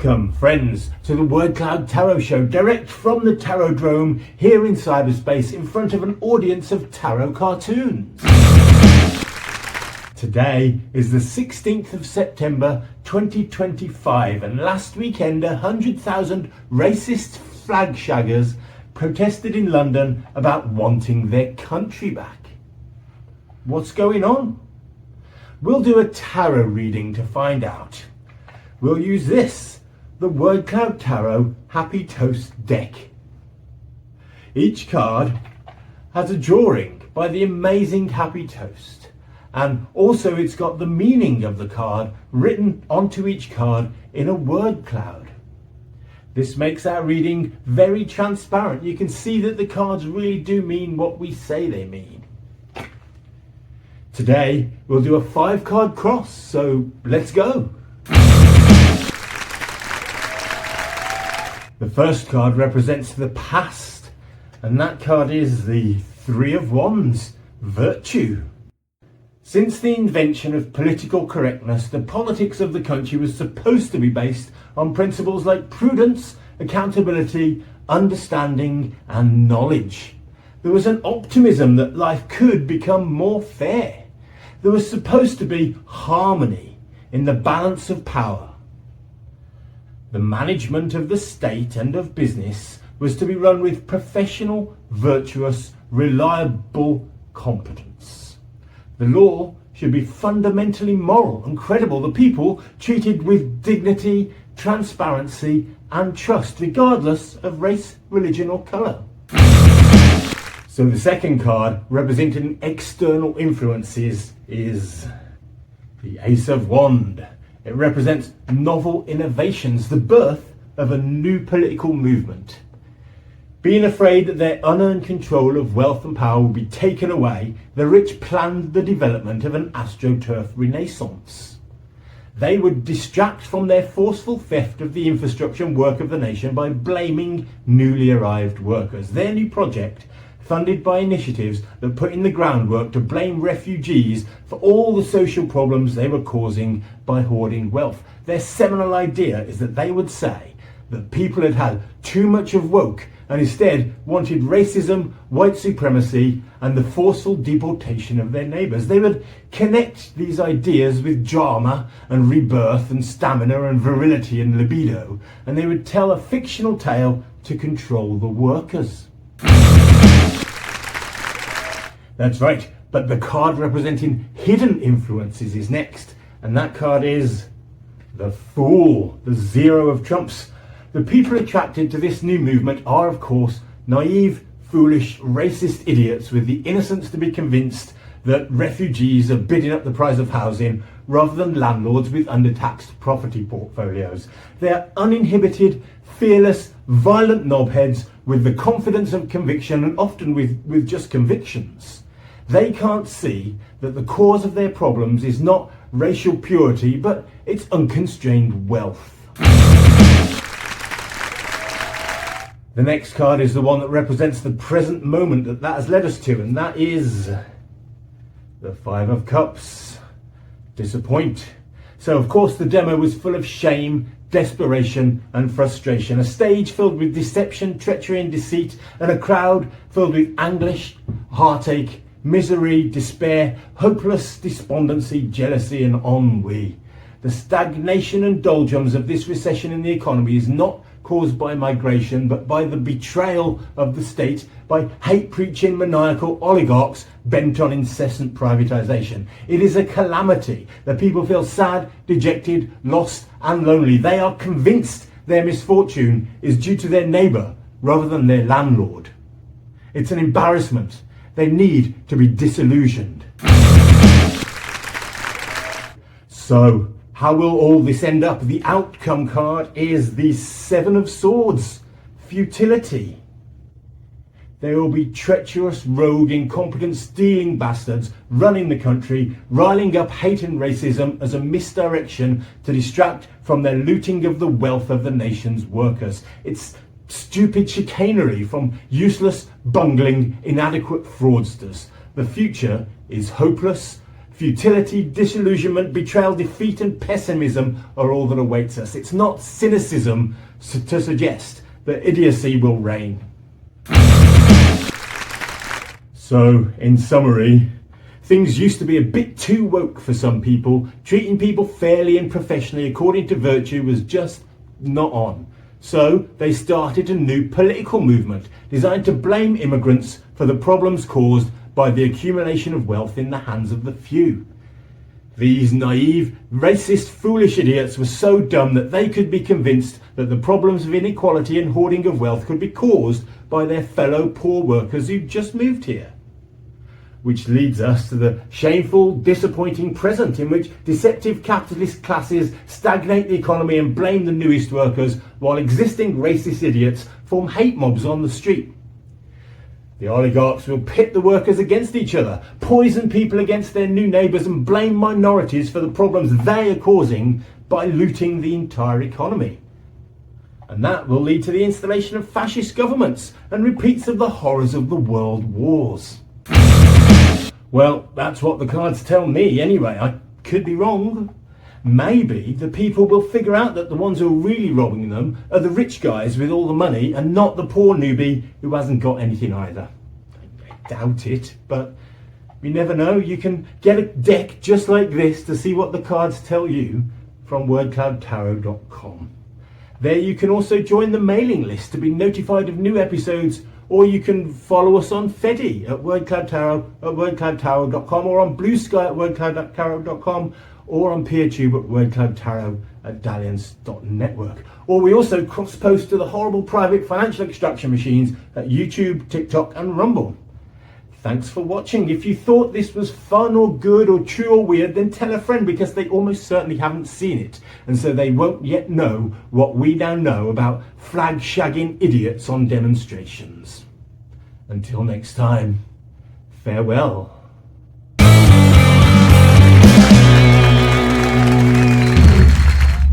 Welcome, friends, to the Word Cloud Tarot Show, direct from the Tarodrome here in cyberspace in front of an audience of tarot cartoons. Today is the 16th of September 2025, and last weekend 100,000 racist flag shaggers protested in London about wanting their country back. What's going on? We'll do a tarot reading to find out. We'll use this, the Word Cloud Tarot Happy Toast deck. Each card has a drawing by the amazing Happy Toast, and also it's got the meaning of the card written onto each card in a word cloud. This makes our reading very transparent. You can see that the cards really do mean what we say they mean. Today we'll do a 5-card cross, so let's go. The first card represents the past, and that card is the 3 of Wands, Virtue. Since the invention of political correctness, the politics of the country was supposed to be based on principles like prudence, accountability, understanding, and knowledge. There was an optimism that life could become more fair. There was supposed to be harmony in the balance of power. The management of the state and of business was to be run with professional, virtuous, reliable competence. The law should be fundamentally moral and credible. The people treated with dignity, transparency, and trust, regardless of race, religion, or colour. So the second card, representing external influences, is the Ace of Wands. It represents novel innovations, the birth of a new political movement. Being afraid that their unearned control of wealth and power will be taken away, the rich planned the development of an astroturf renaissance. They would distract from their forceful theft of the infrastructure and work of the nation by blaming newly arrived workers. Their new project, funded by initiatives that put in the groundwork to blame refugees for all the social problems they were causing by hoarding wealth. Their seminal idea is that they would say that people had had too much of woke and instead wanted racism, white supremacy, and the forceful deportation of their neighbours. They would connect these ideas with drama and rebirth and stamina and virility and libido, and they would tell a fictional tale to control the workers. That's right, but the card representing hidden influences is next, and that card is the Fool, the 0 of trumps. The people attracted to this new movement are, of course, naive, foolish, racist idiots with the innocence to be convinced that refugees are bidding up the price of housing rather than landlords with undertaxed property portfolios. They are uninhibited, fearless, violent knobheads with the confidence of conviction, and often with just convictions. They can't see that the cause of their problems is not racial purity, but it's unconstrained wealth. The next card is the one that represents the present moment that has led us to, and that is the 5 of Cups. Disappoint. So of course the demo was full of shame, desperation and frustration. A stage filled with deception, treachery and deceit, and a crowd filled with anguish, heartache, misery, despair, hopeless despondency, jealousy and ennui. The stagnation and doldrums of this recession in the economy is not caused by migration, but by the betrayal of the state, by hate-preaching maniacal oligarchs bent on incessant privatisation. It is a calamity. The people feel sad, dejected, lost and lonely. They are convinced their misfortune is due to their neighbour rather than their landlord. It's an embarrassment. They need to be disillusioned. So, how will all this end up? The outcome card is the 7 of Swords, Futility. There will be treacherous, rogue, incompetent, stealing bastards running the country, riling up hate and racism as a misdirection to distract from their looting of the wealth of the nation's workers. It's stupid chicanery from useless, bungling, inadequate fraudsters. The future is hopeless, Futility, disillusionment, betrayal, defeat and pessimism are all that awaits us. It's not cynicism to suggest that idiocy will reign. So, in summary, things used to be a bit too woke for some people. Treating people fairly and professionally according to virtue was just not on. So they started a new political movement designed to blame immigrants for the problems caused by the accumulation of wealth in the hands of the few. These naive, racist, foolish idiots were so dumb that they could be convinced that the problems of inequality and hoarding of wealth could be caused by their fellow poor workers who just moved here. Which leads us to the shameful, disappointing present in which deceptive capitalist classes stagnate the economy and blame the newest workers, while existing racist idiots form hate mobs on the street. The oligarchs will pit the workers against each other, poison people against their new neighbours and blame minorities for the problems they are causing by looting the entire economy. And that will lead to the installation of fascist governments and repeats of the horrors of the world wars. Well, that's what the cards tell me anyway. I could be wrong. Maybe the people will figure out that the ones who are really robbing them are the rich guys with all the money and not the poor newbie who hasn't got anything either. I doubt it, but you never know. You can get a deck just like this to see what the cards tell you from wordcloudtarot.com. There you can also join the mailing list to be notified of new episodes, or you can follow us on Fedi at wordcloudtarot at wordcloudtarot.com, or on Blue Sky at wordcloudtarot.com, or on PeerTube at wordcloudtarot at dalliance.network. Or we also cross-post to the horrible private financial extraction machines at YouTube, TikTok and Rumble. Thanks for watching. If you thought this was fun or good or true or weird, then tell a friend, because they almost certainly haven't seen it, and so they won't yet know what we now know about flag-shagging idiots on demonstrations. Until next time, farewell.